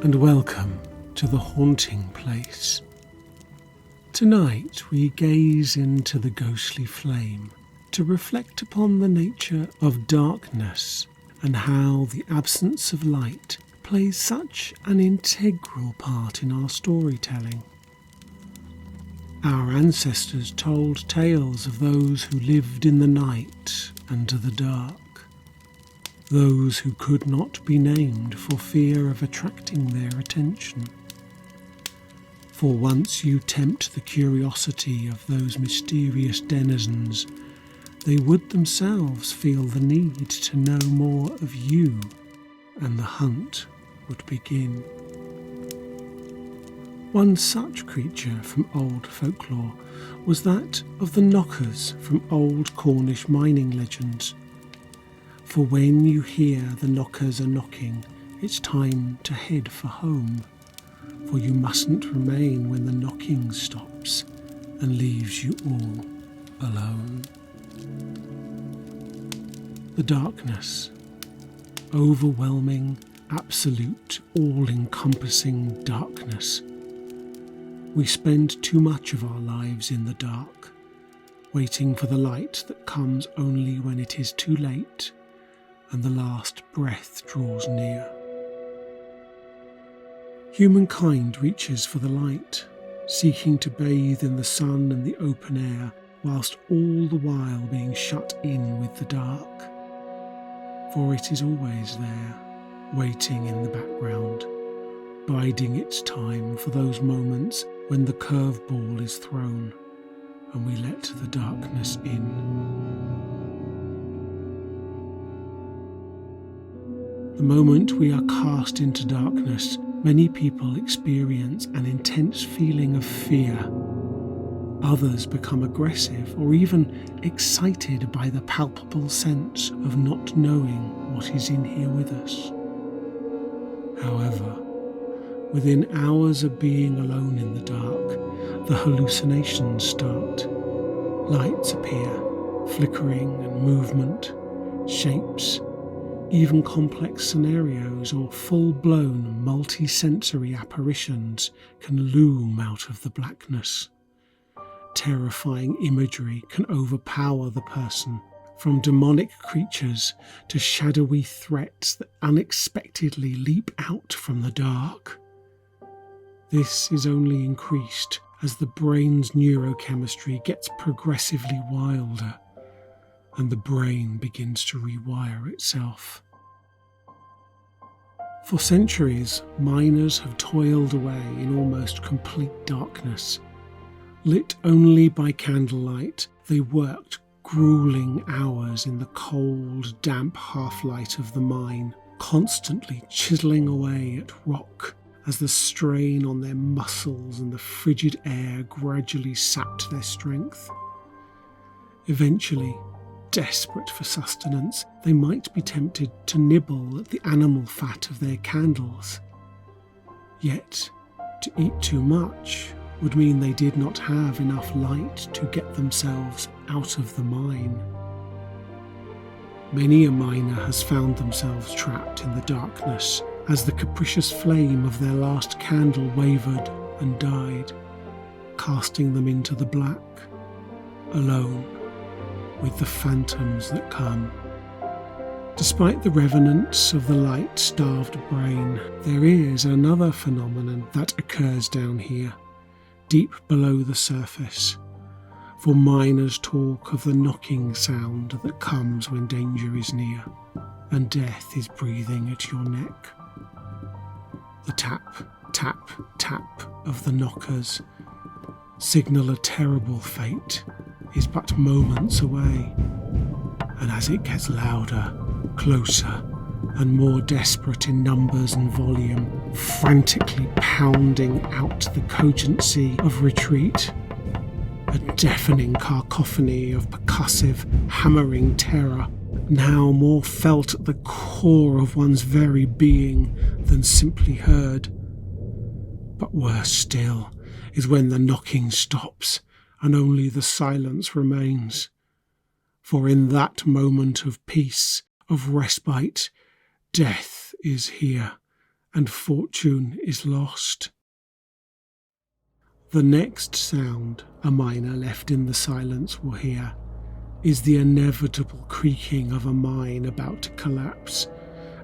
and welcome to the haunting place. Tonight we gaze into the ghostly flame to reflect upon the nature of darkness and how the absence of light plays such an integral part in our storytelling. Our ancestors told tales of those who lived in the night and the dark, those who could not be named for fear of attracting their attention. For once you tempt the curiosity of those mysterious denizens, they would themselves feel the need to know more of you, and the hunt would begin. One such creature from old folklore was that of the knockers from old Cornish mining legends. For when you hear the knockers are knocking, it's time to head for home, for you mustn't remain when the knocking stops and leaves you all alone. The darkness, overwhelming, absolute, all-encompassing darkness. We spend too much of our lives in the dark, waiting for the light that comes only when it is too late and the last breath draws near. Humankind reaches for the light, seeking to bathe in the sun and the open air, whilst all the while being shut in with the dark. For it is always there, waiting in the background, biding its time for those moments when the curveball is thrown and we let the darkness in. The moment we are cast into darkness, many people experience an intense feeling of fear. Others become aggressive or even excited by the palpable sense of not knowing what is in here with us. However, within hours of being alone in the dark, the hallucinations start. Lights appear, flickering and movement, shapes, even complex scenarios or full-blown multi-sensory apparitions can loom out of the blackness. Terrifying imagery can overpower the person, from demonic creatures to shadowy threats that unexpectedly leap out from the dark. This is only increased as the brain's neurochemistry gets progressively wilder and the brain begins to rewire itself. For centuries, miners have toiled away in almost complete darkness. Lit only by candlelight, they worked grueling hours in the cold, damp half-light of the mine, constantly chiselling away at rock as the strain on their muscles and the frigid air gradually sapped their strength. Eventually, desperate for sustenance, they might be tempted to nibble at the animal fat of their candles. Yet, to eat too much would mean they did not have enough light to get themselves out of the mine. Many a miner has found themselves trapped in the darkness as the capricious flame of their last candle wavered and died, casting them into the black, alone with the phantoms that come. Despite the revenants of the light-starved brain, there is another phenomenon that occurs down here, deep below the surface, for miners talk of the knocking sound that comes when danger is near and death is breathing at your neck. The tap, tap, tap of the knockers signal a terrible fate is but moments away, and as it gets louder, closer, and more desperate in numbers and volume, frantically pounding out the cogency of retreat, a deafening cacophony of percussive, hammering terror, now more felt at the core of one's very being than simply heard. But worse still is when the knocking stops and only the silence remains. For in that moment of peace, of respite, death is here and fortune is lost. The next sound a miner left in the silence will hear is the inevitable creaking of a mine about to collapse,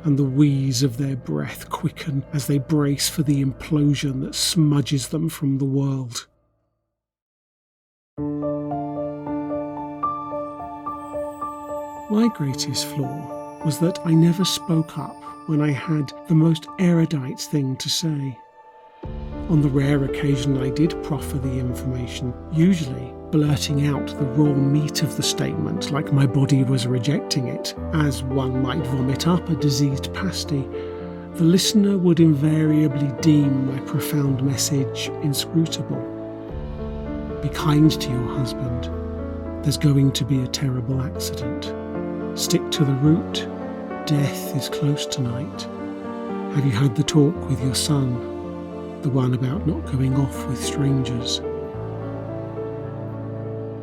and the wheeze of their breath quicken as they brace for the implosion that smudges them from the world. My greatest flaw was that I never spoke up when I had the most erudite thing to say. On the rare occasion I did proffer the information, usually blurting out the raw meat of the statement like my body was rejecting it, as one might vomit up a diseased pasty, the listener would invariably deem my profound message inscrutable. Be kind to your husband. There's going to be a terrible accident. Stick to the route. Death is close tonight. Have you had the talk with your son? The one about not going off with strangers.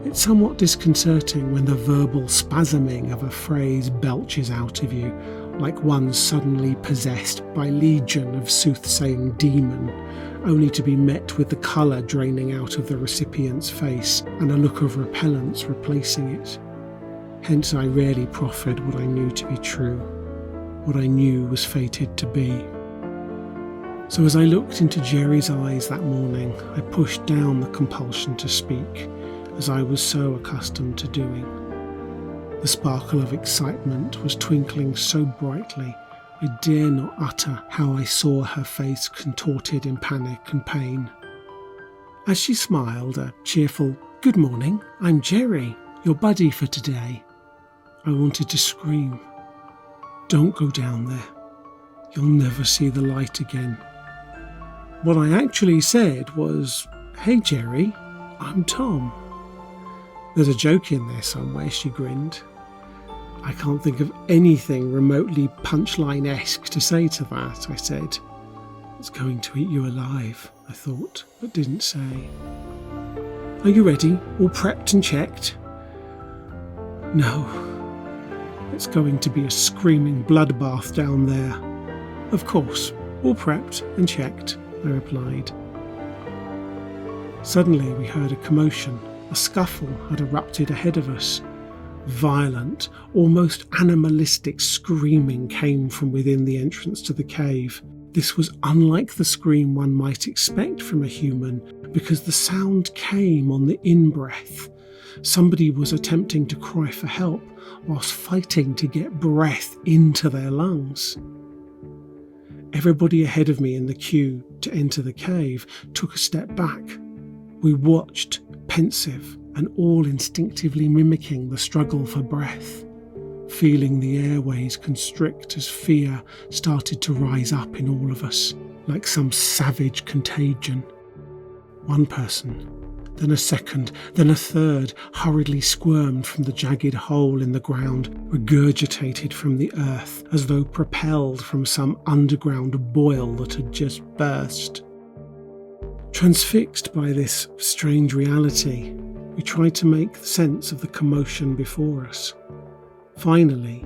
It's somewhat disconcerting when the verbal spasming of a phrase belches out of you, like one suddenly possessed by legion of soothsaying demon, only to be met with the colour draining out of the recipient's face and a look of repellence replacing it. Hence I rarely proffered what I knew to be true, what I knew was fated to be. So as I looked into Jerry's eyes that morning, I pushed down the compulsion to speak, as I was so accustomed to doing. The sparkle of excitement was twinkling so brightly, I dare not utter how I saw her face contorted in panic and pain. As she smiled a cheerful, "Good morning, I'm Jerry, your buddy for today," I wanted to scream. "Don't go down there. You'll never see the light again." What I actually said was, "Hey Jerry, I'm Tom." "There's a joke in there somewhere," she grinned. "I can't think of anything remotely punchline-esque to say to that," I said. "It's going to eat you alive," I thought, but didn't say. "Are you ready? All prepped and checked?" "No. It's going to be a screaming bloodbath down there." "Of course, all prepped and checked," I replied. Suddenly we heard a commotion. A scuffle had erupted ahead of us. Violent, almost animalistic screaming came from within the entrance to the cave. This was unlike the scream one might expect from a human, because the sound came on the in-breath. Somebody was attempting to cry for help whilst fighting to get breath into their lungs. Everybody ahead of me in the queue to enter the cave took a step back. We watched, pensive and all instinctively mimicking the struggle for breath, feeling the airways constrict as fear started to rise up in all of us, like some savage contagion. One person, then a second, then a third, hurriedly squirmed from the jagged hole in the ground, regurgitated from the earth as though propelled from some underground boil that had just burst. Transfixed by this strange reality, we tried to make sense of the commotion before us. Finally,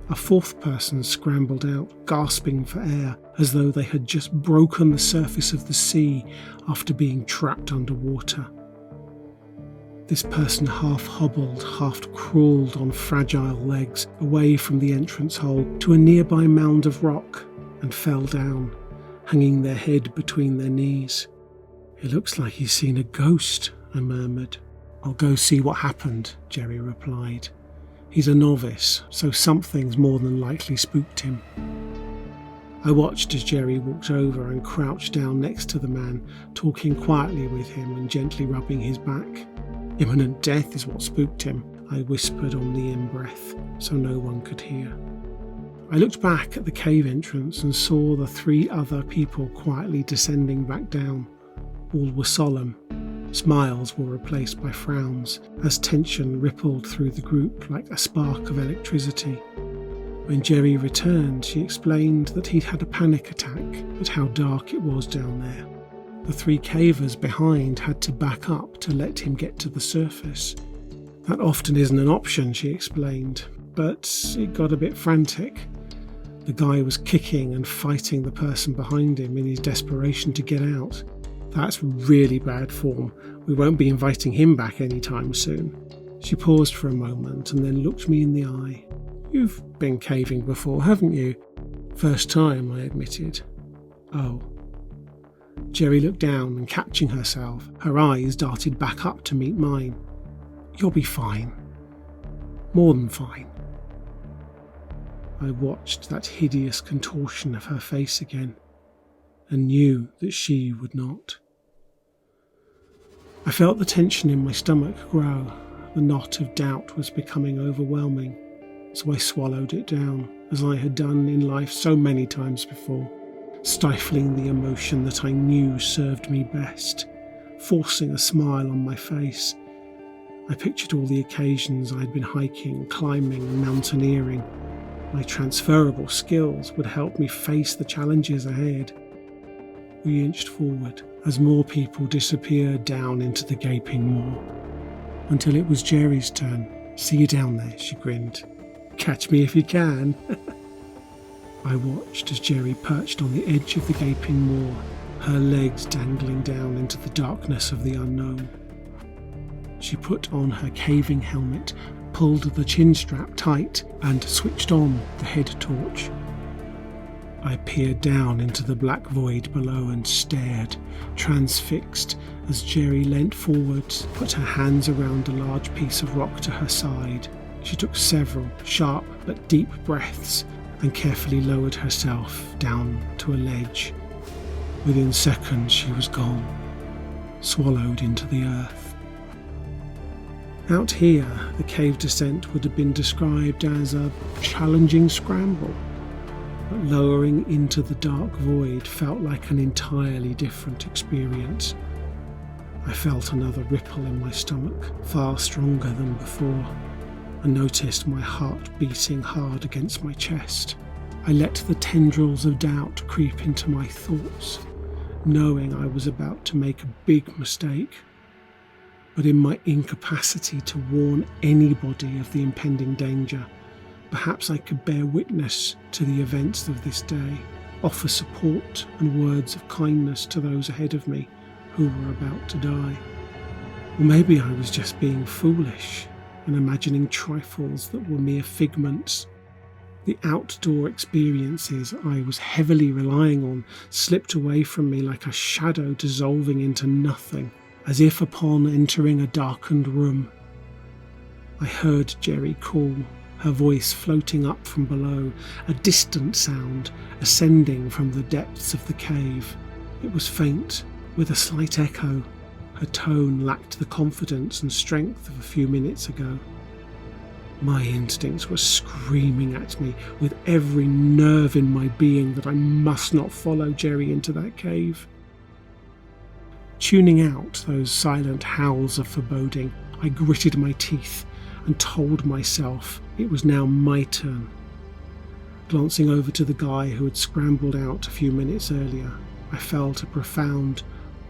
a fourth person scrambled out, gasping for air, as though they had just broken the surface of the sea after being trapped underwater. This person half hobbled, half crawled on fragile legs away from the entrance hole to a nearby mound of rock and fell down, hanging their head between their knees. "It looks like he's seen a ghost," I murmured. "I'll go see what happened," Jerry replied. "He's a novice, so something's more than likely spooked him." I watched as Jerry walked over and crouched down next to the man, talking quietly with him and gently rubbing his back. "Imminent death is what spooked him," I whispered on the in-breath, so no one could hear. I looked back at the cave entrance and saw the 3 other people quietly descending back down. All were solemn. Smiles were replaced by frowns, as tension rippled through the group like a spark of electricity. When Jerry returned, she explained that he'd had a panic attack at how dark it was down there. The 3 cavers behind had to back up to let him get to the surface. "That often isn't an option," she explained, "but it got a bit frantic. The guy was kicking and fighting the person behind him in his desperation to get out. That's really bad form. We won't be inviting him back anytime soon. She paused for a moment and then looked me in the eye. You've been caving before, haven't you? First time, I admitted. Oh. Jerry looked down and, catching herself, her eyes darted back up to meet mine. You'll be fine. More than fine. I watched that hideous contortion of her face again and knew that she would not. I felt the tension in my stomach grow. The knot of doubt was becoming overwhelming, so I swallowed it down, as I had done in life so many times before, stifling the emotion that I knew served me best, forcing a smile on my face. I pictured all the occasions I'd been hiking, climbing and mountaineering. My transferable skills would help me face the challenges ahead. We inched forward as more people disappeared down into the gaping moor, until it was Jerry's turn. See you down there, she grinned. Catch me if you can. I watched as Jerry perched on the edge of the gaping moor, her legs dangling down into the darkness of the unknown. She put on her caving helmet, pulled the chin strap tight and switched on the head torch. I peered down into the black void below and stared, transfixed, as Jerry leant forward, put her hands around a large piece of rock to her side. She took several sharp but deep breaths and carefully lowered herself down to a ledge. Within seconds she was gone, swallowed into the earth. Out here, the cave descent would have been described as a challenging scramble, but lowering into the dark void felt like an entirely different experience. I felt another ripple in my stomach, far stronger than before, and noticed my heart beating hard against my chest. I let the tendrils of doubt creep into my thoughts, knowing I was about to make a big mistake. But in my incapacity to warn anybody of the impending danger, perhaps I could bear witness to the events of this day, offer support and words of kindness to those ahead of me who were about to die. Or maybe I was just being foolish and imagining trifles that were mere figments. The outdoor experiences I was heavily relying on slipped away from me like a shadow dissolving into nothing, as if upon entering a darkened room. I heard Jerry call, her voice floating up from below, a distant sound ascending from the depths of the cave. It was faint, with a slight echo. Her tone lacked the confidence and strength of a few minutes ago. My instincts were screaming at me with every nerve in my being that I must not follow Jerry into that cave. Tuning out those silent howls of foreboding, I gritted my teeth and told myself it was now my turn. Glancing over to the guy who had scrambled out a few minutes earlier, I felt a profound,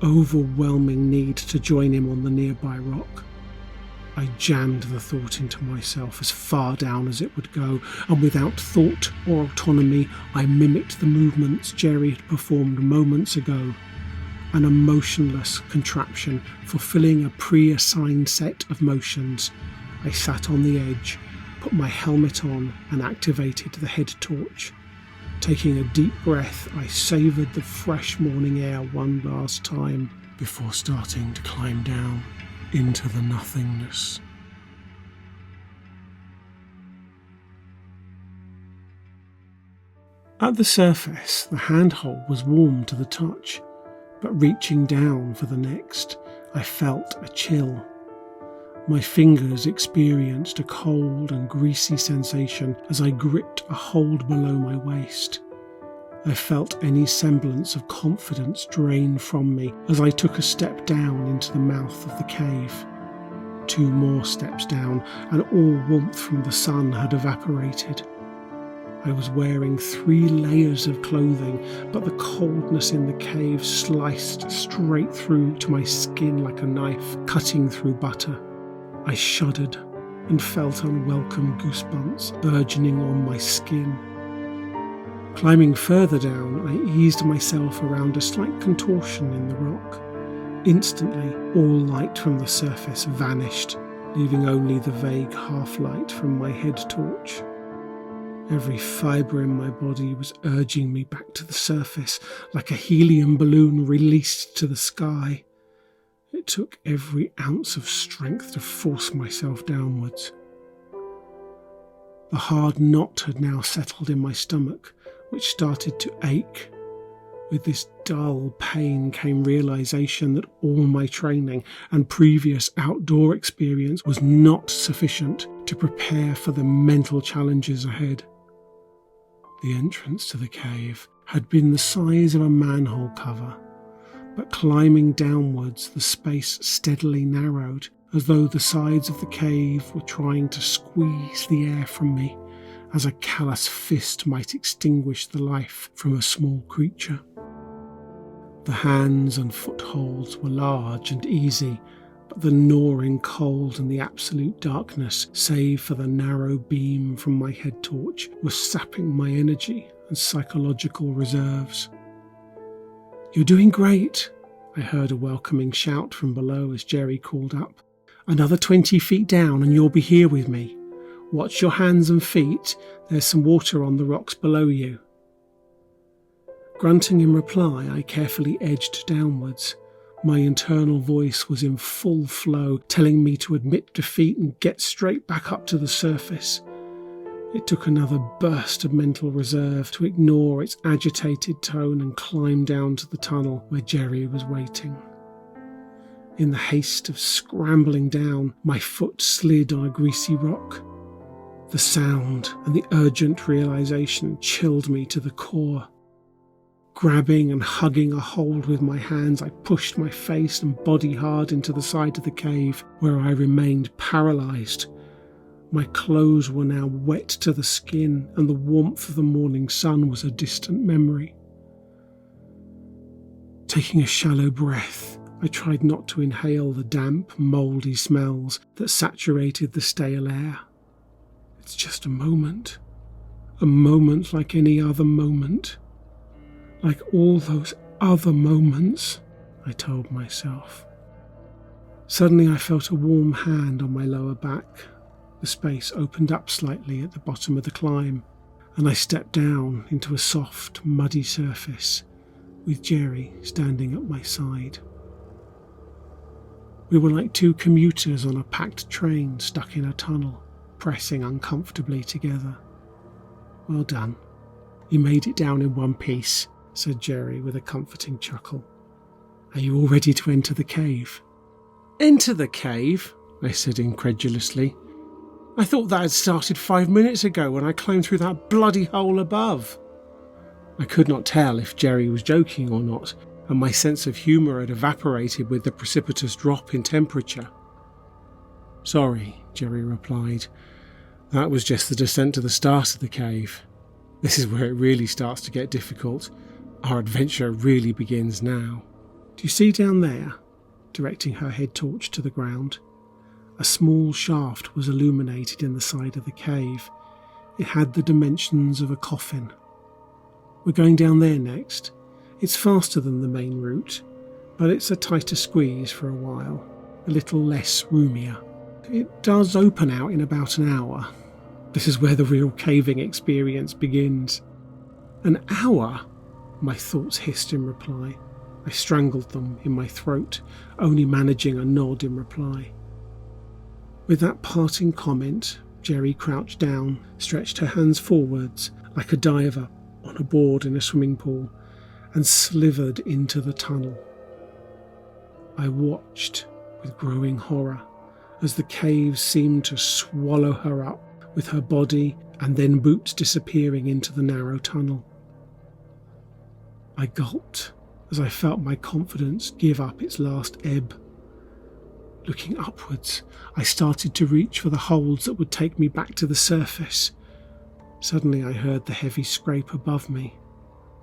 overwhelming need to join him on the nearby rock. I jammed the thought into myself as far down as it would go, and without thought or autonomy, I mimicked the movements Jerry had performed moments ago. An emotionless contraption fulfilling a pre-assigned set of motions. I sat on the edge, put my helmet on and activated the head torch. Taking a deep breath, I savoured the fresh morning air one last time before starting to climb down into the nothingness. At the surface, the handhold was warm to the touch, but reaching down for the next, I felt a chill. My fingers experienced a cold and greasy sensation as I gripped a hold below my waist. I felt any semblance of confidence drain from me as I took a step down into the mouth of the cave. 2 more steps down, and all warmth from the sun had evaporated. I was wearing 3 layers of clothing, but the coldness in the cave sliced straight through to my skin like a knife cutting through butter. I shuddered and felt unwelcome goosebumps burgeoning on my skin. Climbing further down, I eased myself around a slight contortion in the rock. Instantly, all light from the surface vanished, leaving only the vague half-light from my head torch. Every fibre in my body was urging me back to the surface, like a helium balloon released to the sky. It took every ounce of strength to force myself downwards. The hard knot had now settled in my stomach, which started to ache. With this dull pain came realisation that all my training and previous outdoor experience was not sufficient to prepare for the mental challenges ahead. The entrance to the cave had been the size of a manhole cover, but climbing downwards the space steadily narrowed, as though the sides of the cave were trying to squeeze the air from me, as a callous fist might extinguish the life from a small creature. The hands and footholds were large and easy, but the gnawing cold and the absolute darkness, save for the narrow beam from my head torch, was sapping my energy and psychological reserves. "You're doing great," I heard a welcoming shout from below as Jerry called up. "Another 20 feet down and you'll be here with me. Watch your hands and feet, there's some water on the rocks below you." Grunting in reply, I carefully edged downwards. My internal voice was in full flow, telling me to admit defeat and get straight back up to the surface. It took another burst of mental reserve to ignore its agitated tone and climb down to the tunnel where Jerry was waiting. In the haste of scrambling down, my foot slid on a greasy rock. The sound and the urgent realisation chilled me to the core. Grabbing and hugging a hold with my hands, I pushed my face and body hard into the side of the cave, where I remained paralysed. My clothes were now wet to the skin, and the warmth of the morning sun was a distant memory. Taking a shallow breath, I tried not to inhale the damp, mouldy smells that saturated the stale air. It's just a moment like any other moment. Like all those other moments, I told myself. Suddenly I felt a warm hand on my lower back. The space opened up slightly at the bottom of the climb, and I stepped down into a soft, muddy surface, with Jerry standing at my side. We were like two commuters on a packed train stuck in a tunnel, pressing uncomfortably together. "Well done. You made it down in one piece," said Jerry with a comforting chuckle. "Are you all ready to enter the cave?" "Enter the cave?" I said incredulously. "I thought that had started 5 minutes ago when I climbed through that bloody hole above." I could not tell if Jerry was joking or not, and my sense of humour had evaporated with the precipitous drop in temperature. "Sorry," Jerry replied. "That was just the descent to the start of the cave. This is where it really starts to get difficult. Our adventure really begins now. Do you see down there?" Directing her head torch to the ground. A small shaft was illuminated in the side of the cave. It had the dimensions of a coffin. "We're going down there next. It's faster than the main route, but it's a tighter squeeze for a while, a little less roomier. It does open out in about an hour. This is where the real caving experience begins." "An hour?" my thoughts hissed in reply. I strangled them in my throat, only managing a nod in reply. With that parting comment, Jerry crouched down, stretched her hands forwards like a diver on a board in a swimming pool, and slithered into the tunnel. I watched with growing horror as the cave seemed to swallow her up with her body and then boots disappearing into the narrow tunnel. I gulped as I felt my confidence give up its last ebb. Looking upwards, I started to reach for the holds that would take me back to the surface. Suddenly I heard the heavy scrape above me.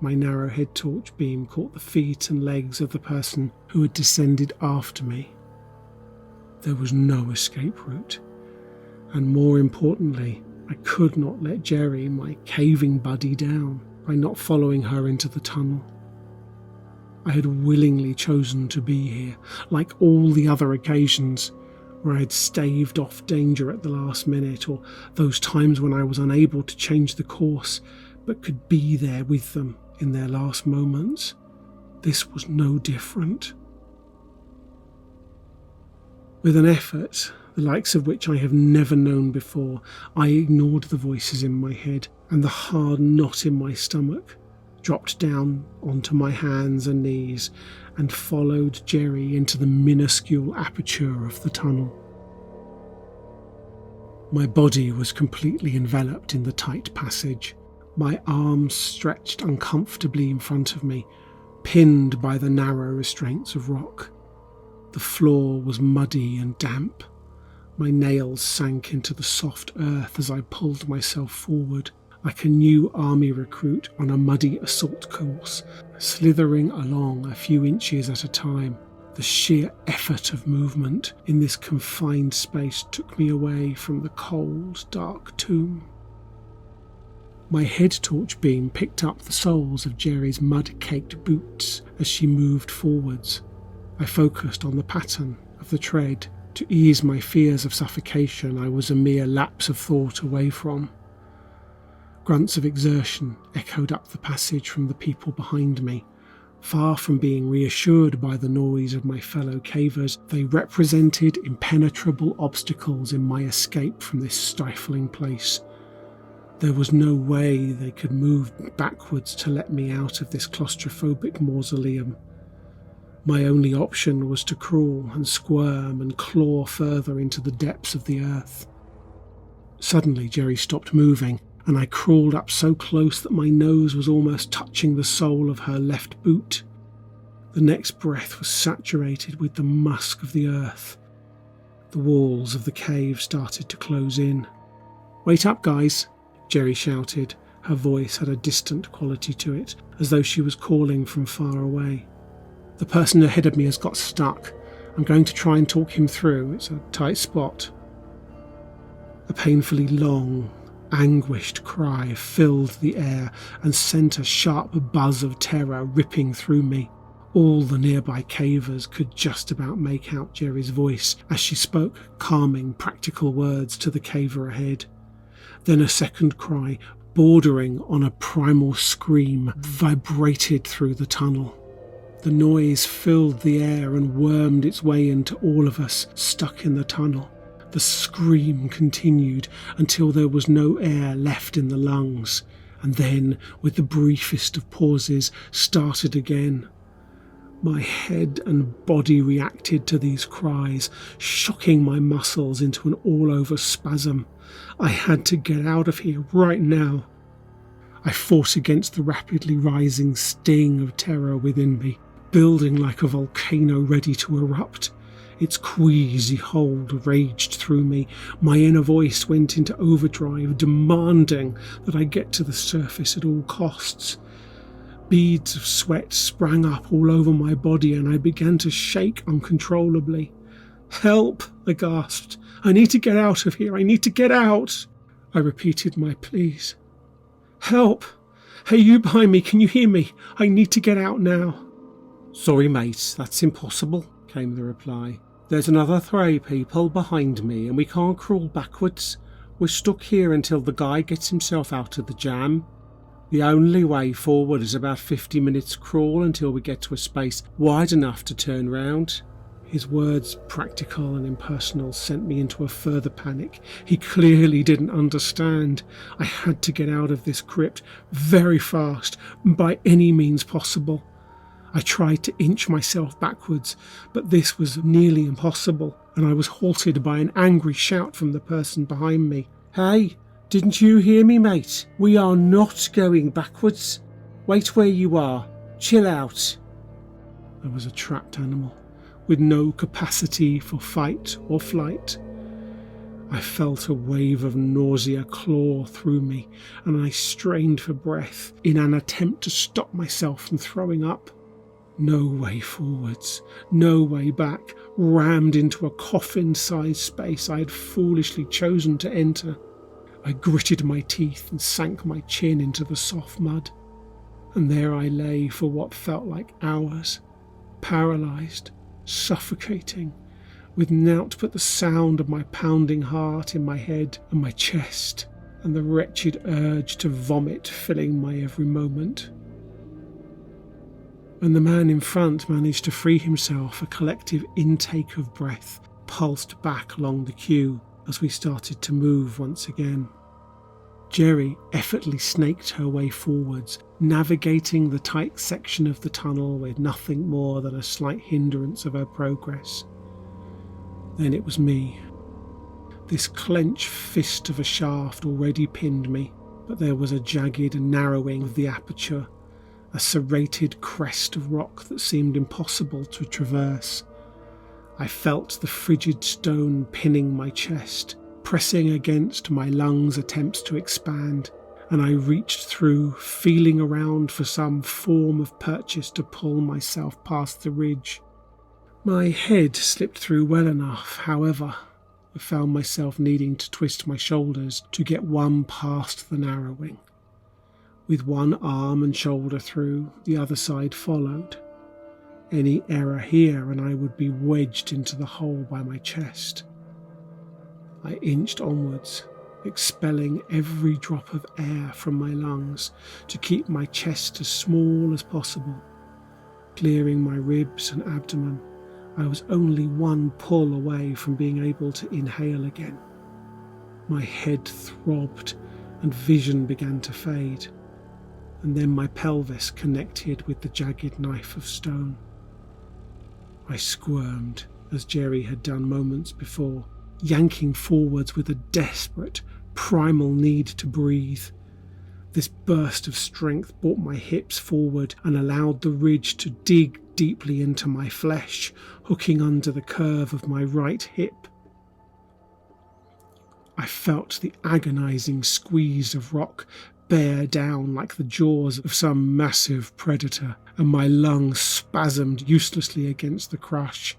My narrow head torch beam caught the feet and legs of the person who had descended after me. There was no escape route, and more importantly, I could not let Jerry, my caving buddy, down. by not following her into the tunnel. I had willingly chosen to be here, like all the other occasions where I had staved off danger at the last minute, or those times when I was unable to change the course but could be there with them in their last moments. This was no different. With an effort, the likes of which I have never known before, I ignored the voices in my head and the hard knot in my stomach, dropped down onto my hands and knees and followed Jerry into the minuscule aperture of the tunnel. My body was completely enveloped in the tight passage, my arms stretched uncomfortably in front of me, pinned by the narrow restraints of rock. The floor was muddy and damp. My nails sank into the soft earth as I pulled myself forward, like a new army recruit on a muddy assault course, slithering along a few inches at a time. The sheer effort of movement in this confined space took me away from the cold, dark tomb. My head torch beam picked up the soles of Jerry's mud-caked boots as she moved forwards. I focused on the pattern of the tread. To ease my fears of suffocation, I was a mere lapse of thought away from. Grunts of exertion echoed up the passage from the people behind me. Far from being reassured by the noise of my fellow cavers, they represented impenetrable obstacles in my escape from this stifling place. There was no way they could move backwards to let me out of this claustrophobic mausoleum. My only option was to crawl and squirm and claw further into the depths of the earth. Suddenly Jerry stopped moving, and I crawled up so close that my nose was almost touching the sole of her left boot. The next breath was saturated with the musk of the earth. The walls of the cave started to close in. "Wait up, guys," Jerry shouted. Her voice had a distant quality to it, as though she was calling from far away. "The person ahead of me has got stuck. I'm going to try and talk him through. It's a tight spot." A painfully long, anguished cry filled the air and sent a sharp buzz of terror ripping through me. All the nearby cavers could just about make out Jerry's voice as she spoke calming, practical words to the caver ahead. Then a second cry, bordering on a primal scream, vibrated through the tunnel. The noise filled the air and wormed its way into all of us stuck in the tunnel. The scream continued until there was no air left in the lungs, and then, with the briefest of pauses, started again. My head and body reacted to these cries, shocking my muscles into an all-over spasm. I had to get out of here right now. I fought against the rapidly rising sting of terror within me, building like a volcano ready to erupt. Its queasy hold raged through me. My inner voice went into overdrive, demanding that I get to the surface at all costs. Beads of sweat sprang up all over my body and I began to shake uncontrollably. "Help!" I gasped. "I need to get out of here. I need to get out!" I repeated my pleas. "Help! Hey, you behind me, can you hear me? I need to get out now." "Sorry, mate, that's impossible," came the reply. "There's another 3 people behind me and we can't crawl backwards. We're stuck here until the guy gets himself out of the jam. The only way forward is about 50 minutes crawl until we get to a space wide enough to turn round." His words, practical and impersonal, sent me into a further panic. He clearly didn't understand. I had to get out of this crypt very fast, by any means possible. I tried to inch myself backwards, but this was nearly impossible, and I was halted by an angry shout from the person behind me. "Hey, didn't you hear me, mate? We are not going backwards. Wait where you are. Chill out." I was a trapped animal, with no capacity for fight or flight. I felt a wave of nausea claw through me, and I strained for breath in an attempt to stop myself from throwing up. No way forwards, no way back, rammed into a coffin-sized space I had foolishly chosen to enter. I gritted my teeth and sank my chin into the soft mud. And there I lay for what felt like hours, paralysed, suffocating, with nought but the sound of my pounding heart in my head and my chest, and the wretched urge to vomit filling my every moment. When the man in front managed to free himself, a collective intake of breath pulsed back along the queue as we started to move once again. Jerry effortlessly snaked her way forwards, navigating the tight section of the tunnel with nothing more than a slight hindrance of her progress. Then it was me. This clenched fist of a shaft already pinned me, but there was a jagged narrowing of the aperture, a serrated crest of rock that seemed impossible to traverse. I felt the frigid stone pinning my chest, pressing against my lungs' attempts to expand, and I reached through, feeling around for some form of purchase to pull myself past the ridge. My head slipped through well enough, however. I found myself needing to twist my shoulders to get one past the narrowing. With one arm and shoulder through, the other side followed. Any error here and I would be wedged into the hole by my chest. I inched onwards, expelling every drop of air from my lungs to keep my chest as small as possible. Clearing my ribs and abdomen, I was only one pull away from being able to inhale again. My head throbbed and vision began to fade, and then my pelvis connected with the jagged knife of stone. I squirmed, as Jerry had done moments before, yanking forwards with a desperate, primal need to breathe. This burst of strength brought my hips forward and allowed the ridge to dig deeply into my flesh, hooking under the curve of my right hip. I felt the agonizing squeeze of rock bear down like the jaws of some massive predator, and my lungs spasmed uselessly against the crush.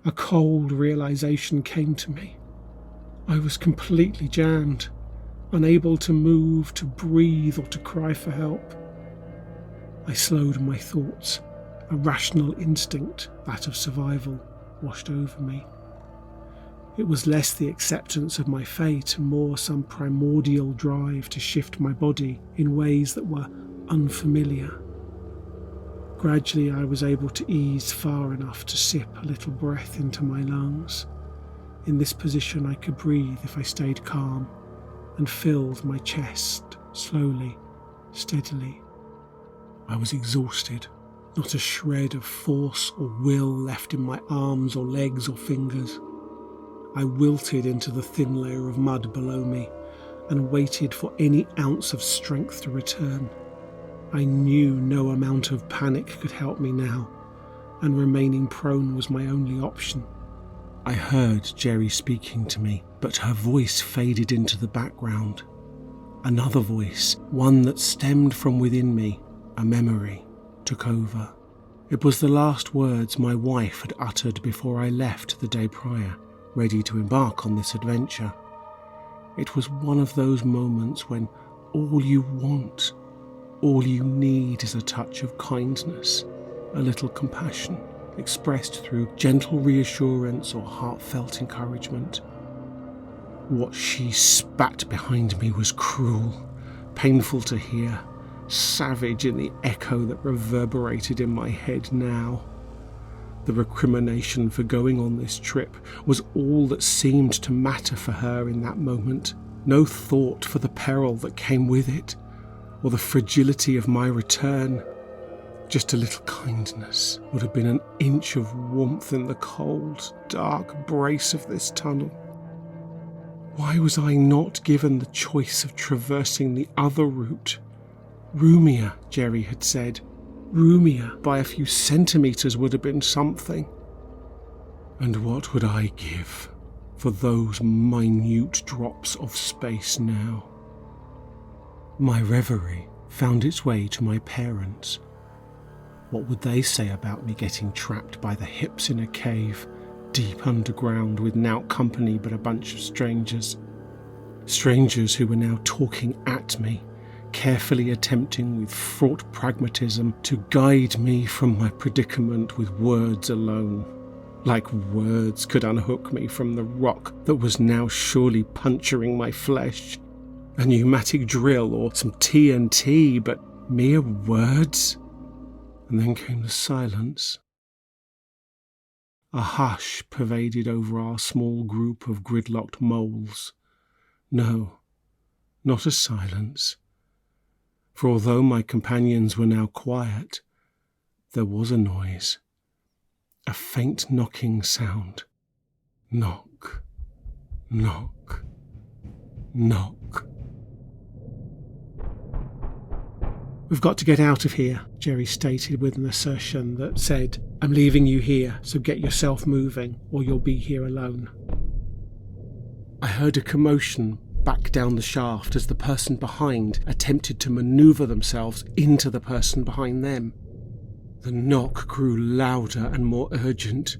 A cold realization came to me. I was completely jammed, unable to move, to breathe, or to cry for help. I slowed my thoughts. A rational instinct, that of survival, washed over me. It was less the acceptance of my fate and more some primordial drive to shift my body in ways that were unfamiliar. Gradually I was able to ease far enough to sip a little breath into my lungs. In this position I could breathe if I stayed calm, and filled my chest slowly, steadily. I was exhausted. Not a shred of force or will left in my arms or legs or fingers. I wilted into the thin layer of mud below me and waited for any ounce of strength to return. I knew no amount of panic could help me now, and remaining prone was my only option. I heard Jerry speaking to me, but her voice faded into the background. Another voice, one that stemmed from within me, a memory, took over. It was the last words my wife had uttered before I left the day prior, ready to embark on this adventure. It was one of those moments when all you want, all you need is a touch of kindness, a little compassion, expressed through gentle reassurance or heartfelt encouragement. What she spat behind me was cruel, painful to hear, savage in the echo that reverberated in my head now. The recrimination for going on this trip was all that seemed to matter for her in that moment. No thought for the peril that came with it, or the fragility of my return. Just a little kindness would have been an inch of warmth in the cold, dark brace of this tunnel. Why was I not given the choice of traversing the other route? Roomier, Jerry had said. Roomier by a few centimetres would have been something. And what would I give for those minute drops of space now? My reverie found its way to my parents. What would they say about me getting trapped by the hips in a cave, deep underground with nought company but a bunch of strangers? Strangers who were now talking at me, carefully attempting with fraught pragmatism to guide me from my predicament with words alone. Like words could unhook me from the rock that was now surely puncturing my flesh. A pneumatic drill or some TNT, but mere words? And then came the silence. A hush pervaded over our small group of gridlocked moles. No, not a silence. For although my companions were now quiet, there was a noise. A faint knocking sound. Knock, knock, knock. "We've got to get out of here," Jerry stated with an assertion that said, "I'm leaving you here, so get yourself moving, or you'll be here alone." I heard a commotion back down the shaft as the person behind attempted to manoeuvre themselves into the person behind them. The knock grew louder and more urgent.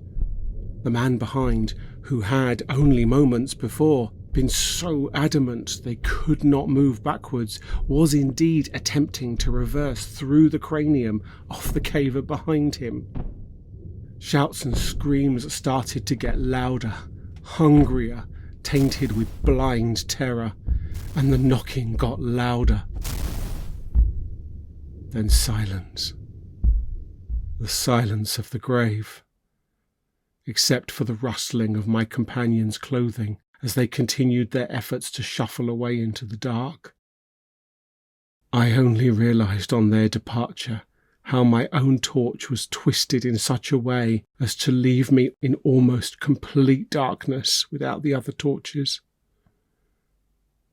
The man behind, who had only moments before been so adamant they could not move backwards, was indeed attempting to reverse through the cranium off the caver behind him. Shouts and screams started to get louder, hungrier, tainted with blind terror, and the knocking got louder. Then silence. The silence of the grave, except for the rustling of my companions' clothing as they continued their efforts to shuffle away into the dark. I only realised on their departure how my own torch was twisted in such a way as to leave me in almost complete darkness without the other torches.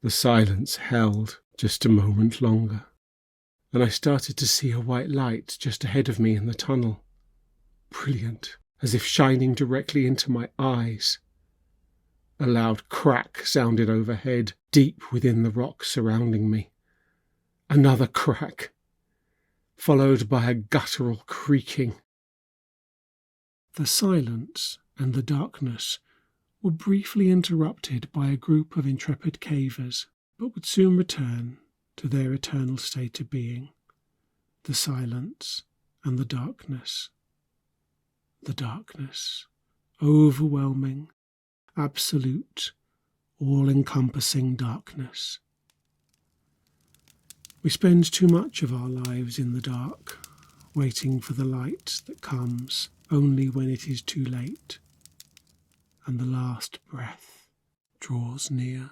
The silence held just a moment longer, and I started to see a white light just ahead of me in the tunnel. Brilliant, as if shining directly into my eyes. A loud crack sounded overhead, deep within the rock surrounding me. Another crack, followed by a guttural creaking. The silence and the darkness were briefly interrupted by a group of intrepid cavers, but would soon return to their eternal state of being. The silence and the darkness. The darkness, overwhelming, absolute, all-encompassing darkness. We spend too much of our lives in the dark, waiting for the light that comes only when it is too late, and the last breath draws near.